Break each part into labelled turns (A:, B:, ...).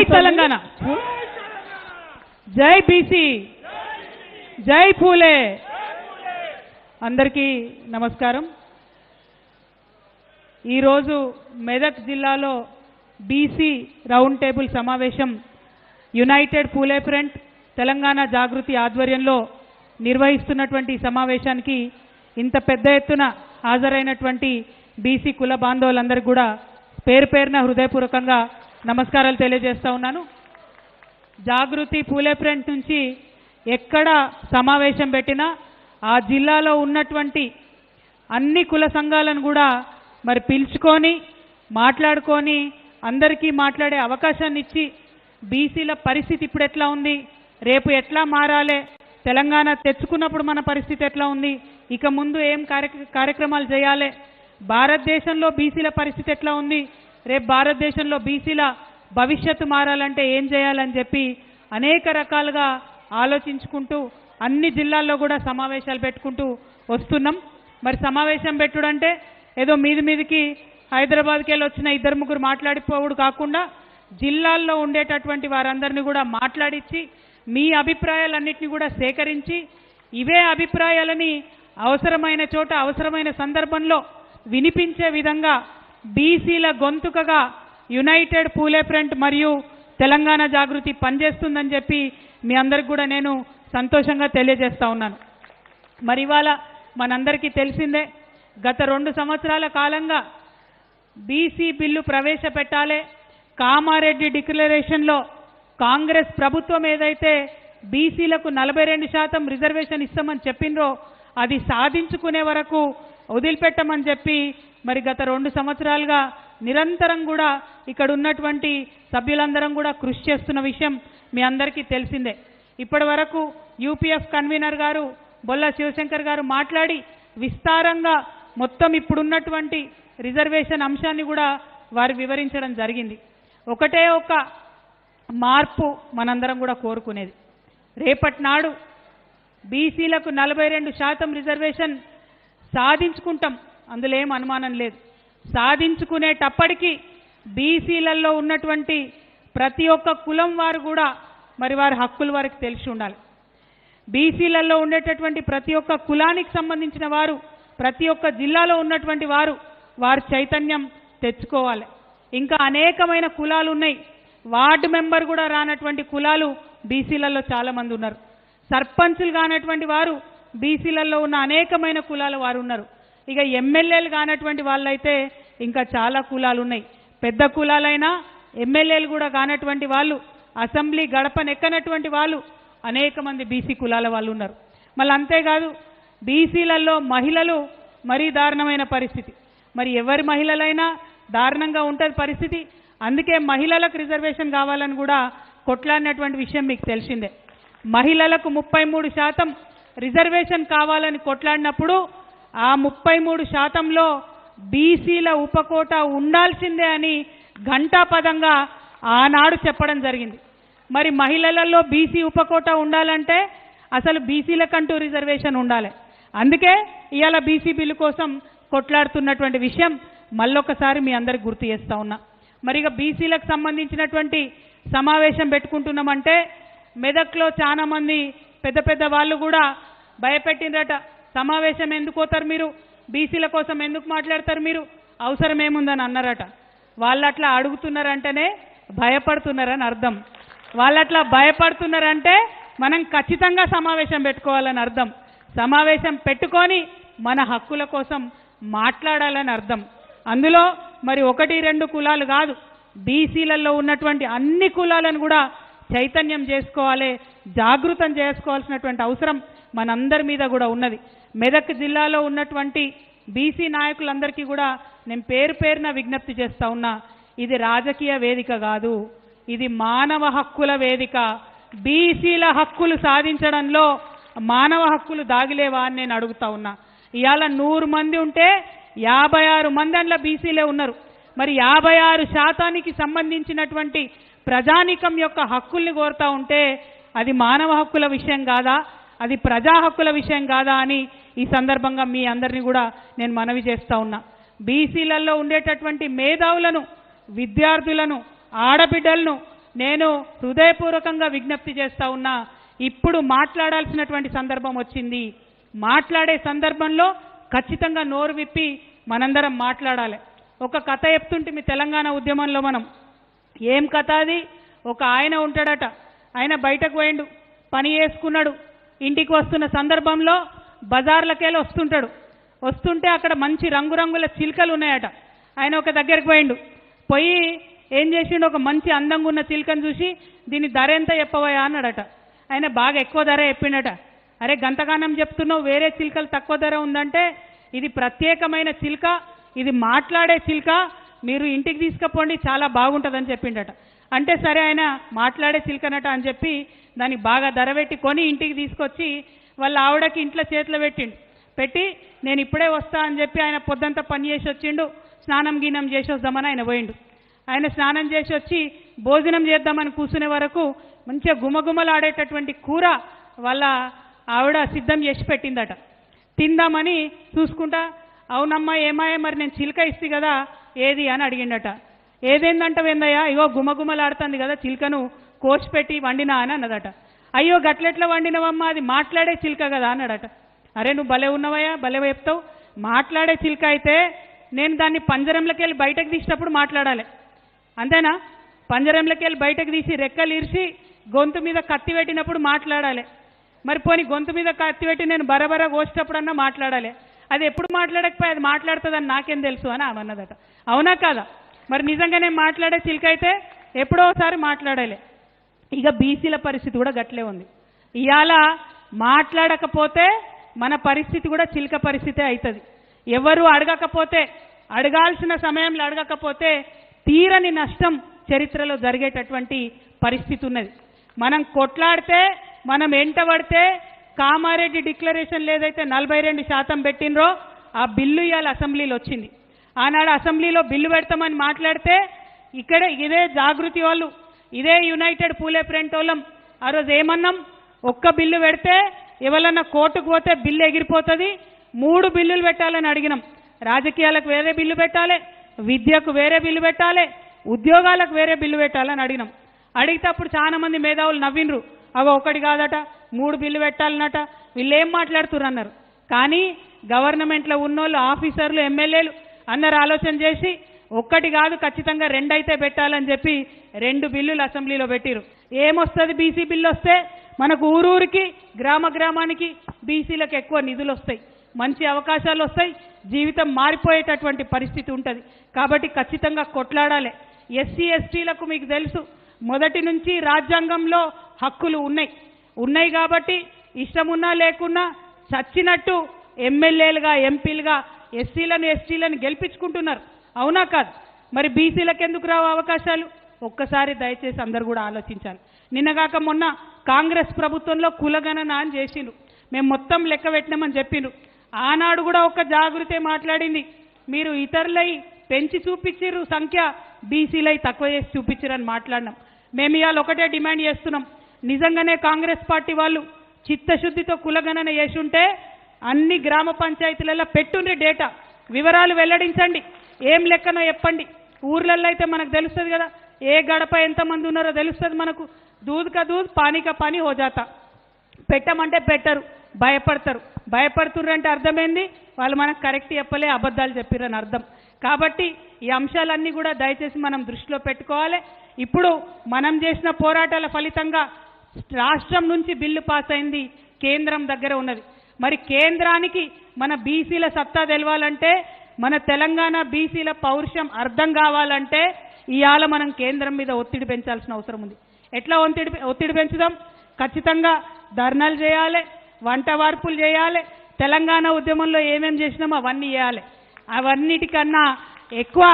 A: జై తెలంగాణ, జై బీసీ, జై పూలే. అందరికీ నమస్కారం. ఈరోజు మెదక్ జిల్లాలో బీసీ రౌండ్ టేబుల్ సమావేశం యునైటెడ్ పూలే ఫ్రంట్ తెలంగాణ జాగృతి ఆధ్వర్యంలో నిర్వహిస్తున్నటువంటి సమావేశానికి ఇంత పెద్ద ఎత్తున హాజరైనటువంటి బీసీ కుల బాంధవులందరికీ కూడా పేరు పేరున హృదయపూర్వకంగా నమస్కారాలు తెలియజేస్తా ఉన్నాను. జాగృతి పూలే ఫ్రంట్ నుంచి ఎక్కడ సమావేశం పెట్టినా ఆ జిల్లాలో ఉన్నటువంటి అన్ని కుల సంఘాలను కూడా మరి పిలుచుకొని మాట్లాడుకొని అందరికీ మాట్లాడే అవకాశాన్ని ఇచ్చి బీసీల పరిస్థితి ఇప్పుడు ఎట్లా ఉంది, రేపు ఎట్లా మారాలి, తెలంగాణ తెచ్చుకున్నప్పుడు మన పరిస్థితి ఎట్లా ఉంది, ఇక ముందు ఏం కార్యక్రమాలు చేయాలి, భారతదేశంలో బీసీల పరిస్థితి ఎట్లా ఉంది, రేపు భారతదేశంలో బీసీల భవిష్యత్తు మారాలంటే ఏం చేయాలని చెప్పి అనేక రకాలుగా ఆలోచించుకుంటూ అన్ని జిల్లాల్లో కూడా సమావేశాలు పెట్టుకుంటూ వస్తున్నాం. మరి సమావేశం పెట్టుడంటే ఏదో మీదికి హైదరాబాద్కి వెళ్ళి వచ్చిన ఇద్దరు ముగ్గురు మాట్లాడిపోవుడు కాకుండా జిల్లాల్లో ఉండేటటువంటి వారందరినీ కూడా మాట్లాడించి మీ అభిప్రాయాలన్నింటినీ కూడా సేకరించి ఇవే అభిప్రాయాలని అవసరమైన చోట అవసరమైన సందర్భంలో వినిపించే విధంగా బీసీల గొంతుకగా యునైటెడ్ పూలే ఫ్రంట్ మరియు తెలంగాణ జాగృతి పనిచేస్తుందని చెప్పి మీ అందరికి కూడా నేను సంతోషంగా తెలియజేస్తా ఉన్నాను. మరి ఇవాళ మనందరికీ తెలిసిందే, గత 2 సంవత్సరాల కాలంగా బీసీ బిల్లు ప్రవేశపెట్టాలి, కామారెడ్డి డిక్లరేషన్లో కాంగ్రెస్ ప్రభుత్వం ఏదైతే బీసీలకు 42% రిజర్వేషన్ ఇస్తామని చెప్పిండ్రో అది సాధించుకునే వరకు వదిలిపెట్టమని చెప్పి మరి గత 2 సంవత్సరాలుగా నిరంతరం కూడా ఇక్కడ ఉన్నటువంటి సభ్యులందరం కూడా కృషి చేస్తున్న విషయం మీ అందరికీ తెలిసిందే. ఇప్పటి వరకు యూపీఎఫ్ కన్వీనర్ గారు బొల్ల శివశంకర్ గారు మాట్లాడి విస్తారంగా మొత్తం ఇప్పుడున్నటువంటి రిజర్వేషన్ అంశాన్ని కూడా వారు వివరించడం జరిగింది. ఒకటే ఒక మార్పు మనందరం కూడా కోరుకునేది, రేపటి నాడు బీసీలకు 42% రిజర్వేషన్ సాధించుకుంటాం, అందులో ఏం అనుమానం లేదు. సాధించుకునేటప్పటికీ బీసీలలో ఉన్నటువంటి ప్రతి ఒక్క కులం వారు కూడా మరి వారి హక్కులు వారికి తెలిసి ఉండాలి. బీసీలలో ఉండేటటువంటి ప్రతి ఒక్క కులానికి సంబంధించిన వారు ప్రతి ఒక్క జిల్లాలో ఉన్నటువంటి వారు చైతన్యం తెచ్చుకోవాలి. ఇంకా అనేకమైన కులాలు ఉన్నాయి, వార్డు మెంబర్ కూడా రానటువంటి కులాలు బీసీలలో చాలామంది ఉన్నారు. సర్పంచులు కానటువంటి వారు బీసీలలో ఉన్న అనేకమైన కులాల వారు ఉన్నారు. ఇక ఎమ్మెల్యేలు కానటువంటి వాళ్ళైతే ఇంకా చాలా కులాలు ఉన్నాయి. పెద్ద కులాలైనా ఎమ్మెల్యేలు కూడా కానటువంటి వాళ్ళు, అసెంబ్లీ గడపనెక్కనటువంటి వాళ్ళు అనేక మంది బీసీ కులాల వాళ్ళు ఉన్నారు. మళ్ళీ అంతేకాదు బీసీలలో మహిళలు మరీ దారుణమైన పరిస్థితి. మరి ఎవరి మహిళలైనా దారుణంగా ఉంటుంది పరిస్థితి. అందుకే మహిళలకు రిజర్వేషన్ కావాలని కూడా కొట్లాడినటువంటి విషయం మీకు తెలిసిందే. మహిళలకు 33% రిజర్వేషన్ కావాలని కొట్లాడినప్పుడు ఆ 33%లో బీసీల ఉపకోట ఉండాల్సిందే అని ఘంటాపదంగా ఆనాడు చెప్పడం జరిగింది. మరి మహిళలలో బీసీ ఉపకోట ఉండాలంటే అసలు బీసీలకంటూ రిజర్వేషన్ ఉండాలి. అందుకే ఇవాళ బీసీ బిల్లు కోసం కొట్లాడుతున్నటువంటి విషయం మళ్ళొకసారి మీ అందరికి గుర్తు చేస్తా ఉన్నా. మరి ఇక బీసీలకు సంబంధించినటువంటి సమావేశం పెట్టుకుంటున్నామంటే మెదక్లో చాలా మంది పెద్ద పెద్ద వాళ్ళు కూడా భయపెట్టిందట, సమావేశం ఎందుకు పోతారు మీరు, బీసీల కోసం ఎందుకు మాట్లాడతారు మీరు, అవసరం ఏముందని అన్నారట. వాళ్ళట్లా అడుగుతున్నారంటేనే భయపడుతున్నారని అర్థం. వాళ్ళట్లా భయపడుతున్నారంటే మనం ఖచ్చితంగా సమావేశం పెట్టుకోవాలని అర్థం. సమావేశం పెట్టుకొని మన హక్కుల కోసం మాట్లాడాలని అర్థం. అందులో మరి 1-2 కులాలు కాదు, బీసీలలో ఉన్నటువంటి అన్ని కులాలను కూడా చైతన్యం చేసుకోవాలి, జాగృతం చేసుకోవాల్సినటువంటి అవసరం మనందరి మీద కూడా ఉన్నది. మెదక్ జిల్లాలో ఉన్నటువంటి బీసీ నాయకులందరికీ కూడా నేను పేరు పేరున విజ్ఞప్తి చేస్తా ఉన్నా, ఇది రాజకీయ వేదిక కాదు, ఇది మానవ హక్కుల వేదిక. బీసీల హక్కులు సాధించడంలో మానవ హక్కులు దాగిలేవా అని నేను అడుగుతా ఉన్నా. ఇవాళ 100 మంది ఉంటే 56 మంది అందులో బీసీలే ఉన్నారు. మరి 56% సంబంధించినటువంటి ప్రజానీకం యొక్క హక్కుల్ని కోరుతా ఉంటే అది మానవ హక్కుల విషయం కాదా, అది ప్రజా హక్కుల విషయం కాదా అని ఈ సందర్భంగా మీ అందరినీ కూడా నేను మనవి చేస్తా ఉన్నా. బీసీలలో ఉండేటటువంటి మేధావులను, విద్యార్థులను, ఆడబిడ్డలను నేను హృదయపూర్వకంగా విజ్ఞప్తి చేస్తా ఉన్నా, ఇప్పుడు మాట్లాడాల్సినటువంటి సందర్భం వచ్చింది. మాట్లాడే సందర్భంలో ఖచ్చితంగా నోరు విప్పి మనందరం మాట్లాడాలి. ఒక కథ చెప్తుంటే మీ తెలంగాణ ఉద్యమంలో మనం, ఏం కథ అది? ఒక ఆయన ఉంటాడట, ఆయన బయటకు పోయిండు, పని చేసుకున్నాడు, ఇంటికి వస్తున్న సందర్భంలో బజార్లకెళ్ళి వస్తుంటే అక్కడ మంచి రంగురంగుల చిలుకలు ఉన్నాయట. ఆయన ఒక దగ్గరికి పోయి ఏం చేసిండు, ఒక మంచి అందంగా ఉన్న చిలుకను చూసి దీని ధర ఎంత చెప్పవయా అన్నాడట. ఆయన బాగా ఎక్కువ ధర చెప్పిండట. అరే గంతగానం చెప్తున్నావు, వేరే చిలుకలు తక్కువ ధర ఉందంటే ఇది ప్రత్యేకమైన చిలుక, ఇది మాట్లాడే చిలుక, మీరు ఇంటికి తీసుకుపోండి చాలా బాగుంటుందని చెప్పిండట. అంటే సరే ఆయన మాట్లాడే చిలుకనట అని చెప్పి దానికి బాగా ధర పెట్టి కొని ఇంటికి తీసుకొచ్చి వాళ్ళ ఆవిడకి ఇంట్లో చేతిలో పెట్టి నేను ఇప్పుడే వస్తా అని చెప్పి ఆయన పొద్దంతా పని చేసి వచ్చిండు. స్నానం గీనం చేసి వద్దామని ఆయన పోయిండు. ఆయన స్నానం చేసి వచ్చి భోజనం చేద్దామని కూర్చునే వరకు మంచిగా గుమగుమలాడేటటువంటి కూర వాళ్ళ ఆవిడ సిద్ధం చేసి పెట్టిందట. తిందామని చూసుకుంటా, అవునమ్మా ఏమాయే మరి నేను చిలుక ఇస్తే కదా ఏది అని అడిగిండట. ఏదేందంటవేందయ్యా, ఇగో గుమగుమలాడుతుంది కదా చిలుకను కోసి పెట్టి వండినా అని అన్నదట. అయ్యో గట్లెట్లా వండినవమ్మా, అది మాట్లాడే చిలుక కదా అన్నాడట. అరే నువ్వు భలే ఉన్నవయ్యా, భలే చెప్తావు, మాట్లాడే చిలుక అయితే నేను దాన్ని పంజరంలోకి వెళ్ళి బయటకు తీసినప్పుడు మాట్లాడాలి అంతేనా? పంజరంలోకి వెళ్ళి బయటకు తీసి రెక్కలు ఇరిచి గొంతు మీద కత్తి పెట్టినప్పుడు మాట్లాడాలి. మరి పోనీ గొంతు మీద కత్తి పెట్టి నేను బరబర కోసేటప్పుడన్నా మాట్లాడాలి. అది ఎప్పుడు మాట్లాడకపోయి అది మాట్లాడుతుందని నాకేం తెలుసు అని ఆమె అన్నదట. అవునా కాదా? మరి నిజంగానే మాట్లాడే చిలుక అయితే ఎప్పుడో ఒకసారి మాట్లాడాలి. ఇక బీసీల పరిస్థితి కూడా గట్లే ఉంది. ఇవాళ మాట్లాడకపోతే మన పరిస్థితి కూడా చిలుక పరిస్థితే అవుతుంది. ఎవరు అడగకపోతే, అడగాల్సిన సమయంలో అడగకపోతే తీరని నష్టం చరిత్రలో జరిగేటటువంటి పరిస్థితి ఉన్నది. మనం కొట్లాడితే, మనం ఎంటబడితే, కామారెడ్డి డిక్లరేషన్ ఏదైతే 42% పెట్టినరో ఆ బిల్లు ఇవాళ అసెంబ్లీలో వచ్చింది. ఆనాడు అసెంబ్లీలో బిల్లు పెడతామని మాట్లాడితే ఇక్కడ ఇదే జాగృతి వాళ్ళు, ఇదే యునైటెడ్ పూలే ఫ్రంట్ వాళ్ళం ఆ రోజు ఏమన్నాం, ఒక్క బిల్లు పెడితే ఎవరన్నా కోర్టుకు పోతే బిల్లు ఎగిరిపోతుంది, 3 బిల్లులు పెట్టాలని అడిగినాం. రాజకీయాలకు వేరే బిల్లు పెట్టాలి, విద్యకు వేరే బిల్లు పెట్టాలి, ఉద్యోగాలకు వేరే బిల్లు పెట్టాలని అడిగినాం. అడిగితే అప్పుడు చాలా మంది మేధావులు నవ్వినరు, అవి ఒకటి కాదట 3 బిల్లు పెట్టాలన్నట, వీళ్ళు ఏం మాట్లాడుతున్నారు అన్నారు. కానీ గవర్నమెంట్లో ఉన్నోళ్ళు, ఆఫీసర్లు, ఎమ్మెల్యేలు అందరు ఆలోచన చేసి ఒక్కటి కాదు ఖచ్చితంగా 2 అయితే పెట్టాలని చెప్పి 2 బిల్లులు అసెంబ్లీలో పెట్టిరు. ఏమొస్తుంది బీసీ బిల్లు వస్తే? మనకు ఊరూరికి, గ్రామ గ్రామానికి బీసీలకు ఎక్కువ నిధులు వస్తాయి, మంచి అవకాశాలు వస్తాయి, జీవితం మారిపోయేటటువంటి పరిస్థితి ఉంటుంది. కాబట్టి ఖచ్చితంగా కొట్లాడాలి. ఎస్సీ ఎస్టీలకు మీకు తెలుసు మొదటి నుంచి రాజ్యాంగంలో హక్కులు ఉన్నాయి కాబట్టి ఇష్టమున్నా లేకున్నా చచ్చినట్టు ఎమ్మెల్యేలుగా, ఎంపీలుగా ఎస్సీలను ఎస్టీలను గెలిపించుకుంటున్నారు. అవునా కాదు? మరి బీసీలకు ఎందుకు రావు అవకాశాలు? ఒక్కసారి దయచేసి అందరు కూడా ఆలోచించాలి. నిన్నగాక మొన్న కాంగ్రెస్ ప్రభుత్వంలో కులగణన అని చేసిండ్రు, మేము మొత్తం లెక్క పెట్టినామని చెప్పిండ్రు. ఆనాడు కూడా ఒక జాగృతే మాట్లాడింది, మీరు ఇతరులై పెంచి చూపించారు సంఖ్య, బీసీలై తక్కువ చేసి చూపించారని మాట్లాడినాం. మేము ఇవాళ ఒకటే డిమాండ్ చేస్తున్నాం, నిజంగానే కాంగ్రెస్ పార్టీ వాళ్ళు చిత్తశుద్ధితో కులగణన చేసి ఉంటే అన్ని గ్రామ పంచాయతీలలో పెట్టుండ్రి డేటా, వివరాలు వెల్లడించండి, ఏం లెక్కనో చెప్పండి. ఊర్లలో అయితే మనకు తెలుస్తుంది కదా, ఏ గడప ఎంతమంది ఉన్నారో తెలుస్తుంది మనకు. దూద్ కా దూద్, పానీ కా పానీ హో జాతా. పెట్టమంటే పెట్టరు, భయపడుతుర్రంటే అర్థమైంది వాళ్ళు మనకు కరెక్ట్ చెప్పలే, అబద్ధాలు చెప్పిరని అర్థం. కాబట్టి ఈ అంశాలన్నీ కూడా దయచేసి మనం దృష్టిలో పెట్టుకోవాలి. ఇప్పుడు మనం చేసిన పోరాటాల ఫలితంగా రాష్ట్రం నుంచి బిల్లు పాస్ అయింది, కేంద్రం దగ్గర ఉన్నది. మరి కేంద్రానికి మన బీసీల సత్తా తెలవాలంటే, మన తెలంగాణ బీసీల పౌరుషం అర్థం కావాలంటే ఇవాళ మనం కేంద్రం మీద ఒత్తిడి పెంచాల్సిన అవసరం ఉంది. ఎట్లా ఒత్తిడి పెంచుదాం? ఖచ్చితంగా ధర్నాలు చేయాలి, వంట వార్పులు చేయాలి, తెలంగాణ ఉద్యమంలో ఏమేం చేసినామో అవన్నీ చేయాలి. అవన్నిటికన్నా ఎక్కువ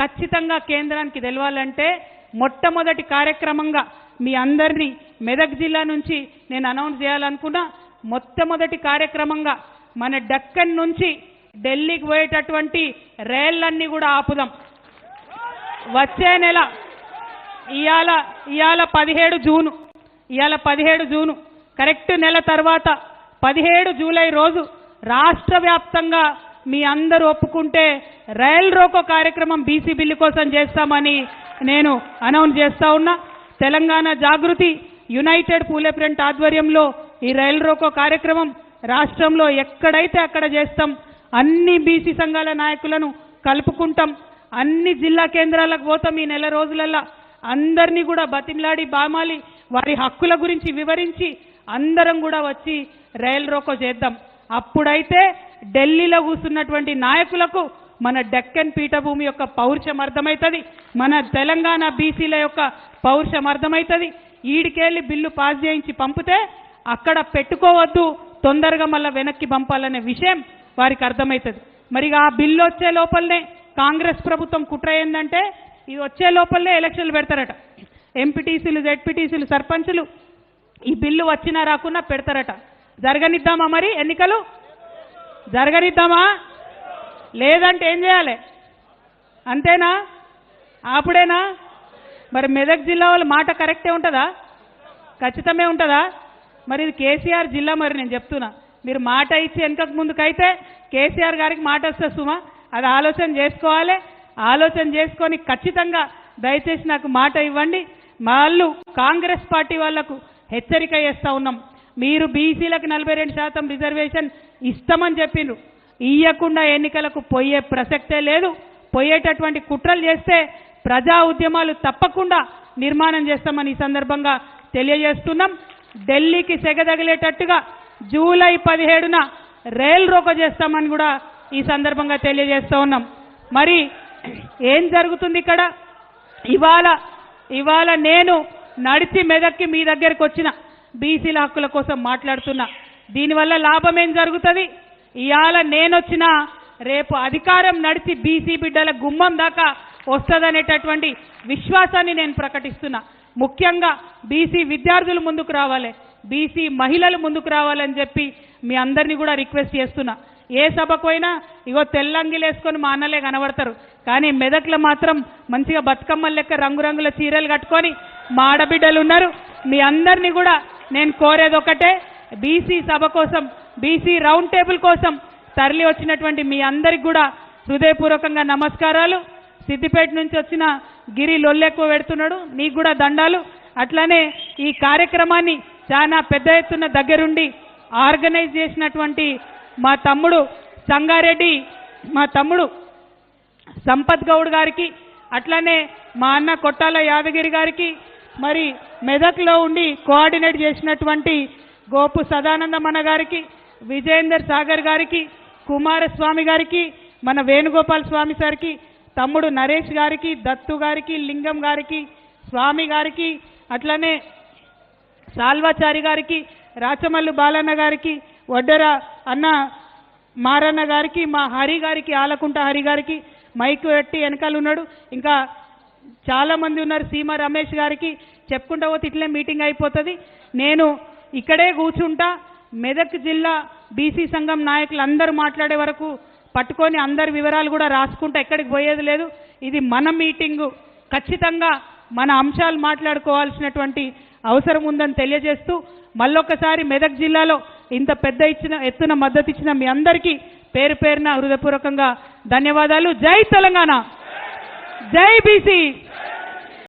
A: ఖచ్చితంగా కేంద్రానికి తెలవాలంటే మొట్టమొదటి కార్యక్రమంగా మీ అందరినీ మెదక్ జిల్లా నుంచి నేను అనౌన్స్ చేయాలనుకున్నా. మొట్టమొదటి కార్యక్రమంగా మన డక్కన్ నుంచి ఢిల్లీకి పోయేటటువంటి రైళ్లన్నీ కూడా ఆపుదాం. వచ్చే నెల ఇవాళ 17 జూను కరెక్ట్ నెల తర్వాత 17 జూలై రోజు రాష్ట్ర వ్యాప్తంగా మీ అందరూ ఒప్పుకుంటే రైల్ రోకో కార్యక్రమం బీసీ బిల్లు కోసం చేస్తామని నేను అనౌన్స్ చేస్తా ఉన్నా. తెలంగాణ జాగృతి యునైటెడ్ పూలే ఫ్రంట్ ఆధ్వర్యంలో ఈ రైలు రోకో కార్యక్రమం రాష్ట్రంలో ఎక్కడైతే అక్కడ చేస్తాం. అన్ని బీసీ సంఘాల నాయకులను కలుపుకుంటాం. అన్ని జిల్లా కేంద్రాలకు పోతాం. ఈ నెల రోజులల్లా అందరినీ కూడా బతిమలాడి బామాలి వారి హక్కుల గురించి వివరించి అందరం కూడా వచ్చి రైలు రోకో చేద్దాం. అప్పుడైతే ఢిల్లీలో కూర్చున్నటువంటి నాయకులకు మన డెక్కన్ పీఠభూమి యొక్క పౌరుషం అర్థమవుతుంది. మన తెలంగాణ బీసీల యొక్క పౌరుషం అర్థమవుతుంది. ఈడికెళ్ళి బిల్లు పాస్ చేయించి పంపితే అక్కడ పెట్టుకోవద్దు, తొందరగా మళ్ళీ వెనక్కి పంపాలనే విషయం వారికి అర్థమవుతుంది. మరి ఆ బిల్లు వచ్చే లోపలనే కాంగ్రెస్ ప్రభుత్వం కుట్ర ఏందంటే ఇది వచ్చే లోపలనే ఎలక్షన్లు పెడతారట. ఎంపీటీసీలు, జెడ్పీటీసీలు, సర్పంచులు ఈ బిల్లు వచ్చినా రాకున్నా పెడతారట. జరగనిద్దామా? మరి ఎన్నికలు జరగనిద్దామా? లేదంటే ఏం చేయాలి? అంతేనా? అప్పుడేనా? మరి మెదక్ జిల్లా వాళ్ళ మాట కరెక్టే ఉంటుందా? ఖచ్చితమే ఉంటుందా? మరి ఇది కేసీఆర్ జిల్లా. మరి నేను చెప్తున్నా, మీరు మాట ఇచ్చి వెనకకు ముందుకైతే కేసీఆర్ గారికి మాట వస్తుంది సుమా. అది ఆలోచన చేసుకోవాలి. ఆలోచన చేసుకొని ఖచ్చితంగా దయచేసి నాకు మాట ఇవ్వండి. వాళ్ళు కాంగ్రెస్ పార్టీ వాళ్లకు హెచ్చరిక చేస్తూ ఉన్నాం. మీరు బీసీలకు 42% రిజర్వేషన్ ఇస్తామని చెప్పిండ్రు. ఇయ్యకుండా ఎన్నికలకు పోయే ప్రసక్తే లేదు. పోయేటటువంటి కుట్రలు చేస్తే ప్రజా ఉద్యమాలు తప్పకుండా నిర్మాణం చేస్తామని ఈ సందర్భంగా తెలియజేస్తున్నాం. ఢిల్లీకి సెగదగిలేటట్టుగా జూలై 17న రైలు రోకో చేస్తామని కూడా ఈ సందర్భంగా తెలియజేస్తూ ఉన్నాం. మరి ఏం జరుగుతుంది ఇక్కడ? ఇవాళ నేను నడిచి మెదక్కి మీ దగ్గరికి వచ్చిన బీసీల హక్కుల కోసం మాట్లాడుతున్నా. దీనివల్ల లాభం ఏం జరుగుతుంది? ఇవాళ నేనొచ్చినా రేపు అధికారం నడిచి బీసీ బిడ్డల గుమ్మం దాకా వస్తుందనేటటువంటి విశ్వాసాన్ని నేను ప్రకటిస్తున్నా. ముఖ్యంగా బీసీ విద్యార్థులు ముందుకు రావాలి, బీసీ మహిళలు ముందుకు రావాలని చెప్పి మీ అందరినీ కూడా రిక్వెస్ట్ చేస్తున్నా. ఏ సభకు పోయినా ఇగో తెల్లంగిలు వేసుకొని మా అన్నలే కనబడతారు, కానీ మెదక్లో మాత్రం మంచిగా బతుకమ్మల లెక్క రంగురంగుల చీరలు కట్టుకొని మా ఆడబిడ్డలు ఉన్నారు. మీ అందరినీ కూడా నేను కోరేది ఒకటే, బీసీ సభ కోసం, బీసీ రౌండ్ టేబుల్ కోసం తరలి వచ్చినటువంటి మీ అందరికి కూడా హృదయపూర్వకంగా నమస్కారాలు. సిద్దిపేట నుంచి వచ్చిన గిరి లొల్లెక్కువ పెడుతున్నాడు, నీకు కూడా దండాలు. అట్లానే ఈ కార్యక్రమాన్ని చాలా పెద్ద ఎత్తున దగ్గరుండి ఆర్గనైజ్ చేసినటువంటి మా తమ్ముడు సంగారెడ్డి, మా తమ్ముడు సంపత్ గౌడ్ గారికి, అట్లానే మా అన్న కొట్టాల యాదగిరి గారికి, మరి మెదక్లో ఉండి కోఆర్డినేట్ చేసినటువంటి గోపు సదానందమన్న గారికి, విజయేందర్ సాగర్ గారికి, కుమారస్వామి గారికి, మన వేణుగోపాల్ స్వామి సార్కి, తమ్ముడు నరేష్ గారికి, దత్తు గారికి, లింగం గారికి, స్వామి గారికి, అట్లనే సాల్వాచారి గారికి, రాచమల్లు బాలన్న గారికి, వడ్డెర అన్న మారన్న గారికి, మా హరి గారికి, ఆలకుంట హరి గారికి, మైకు పెట్టి వెనకాల ఉన్నాడు, ఇంకా చాలామంది ఉన్నారు, సీమ రమేష్ గారికి. చెప్పుకుంటా పోతే ఇట్లే మీటింగ్ అయిపోతుంది. నేను ఇక్కడే కూర్చుంటా. మెదక్ జిల్లా బీసీ సంఘం నాయకులు అందరూ మాట్లాడే వరకు పట్టుకొని అందరి వివరాలు కూడా రాసుకుంటా, ఎక్కడికి పోయేది లేదు. ఇది మన మీటింగు, ఖచ్చితంగా మన అంశాలు మాట్లాడుకోవాల్సినటువంటి అవసరం ఉందని తెలియజేస్తూ మళ్ళొకసారి మెదక్ జిల్లాలో ఇంత పెద్ద ఎత్తున మద్దతు ఇచ్చిన మీ అందరికీ పేరు పేరున హృదయపూర్వకంగా ధన్యవాదాలు. జై తెలంగాణ, జై బీసీ.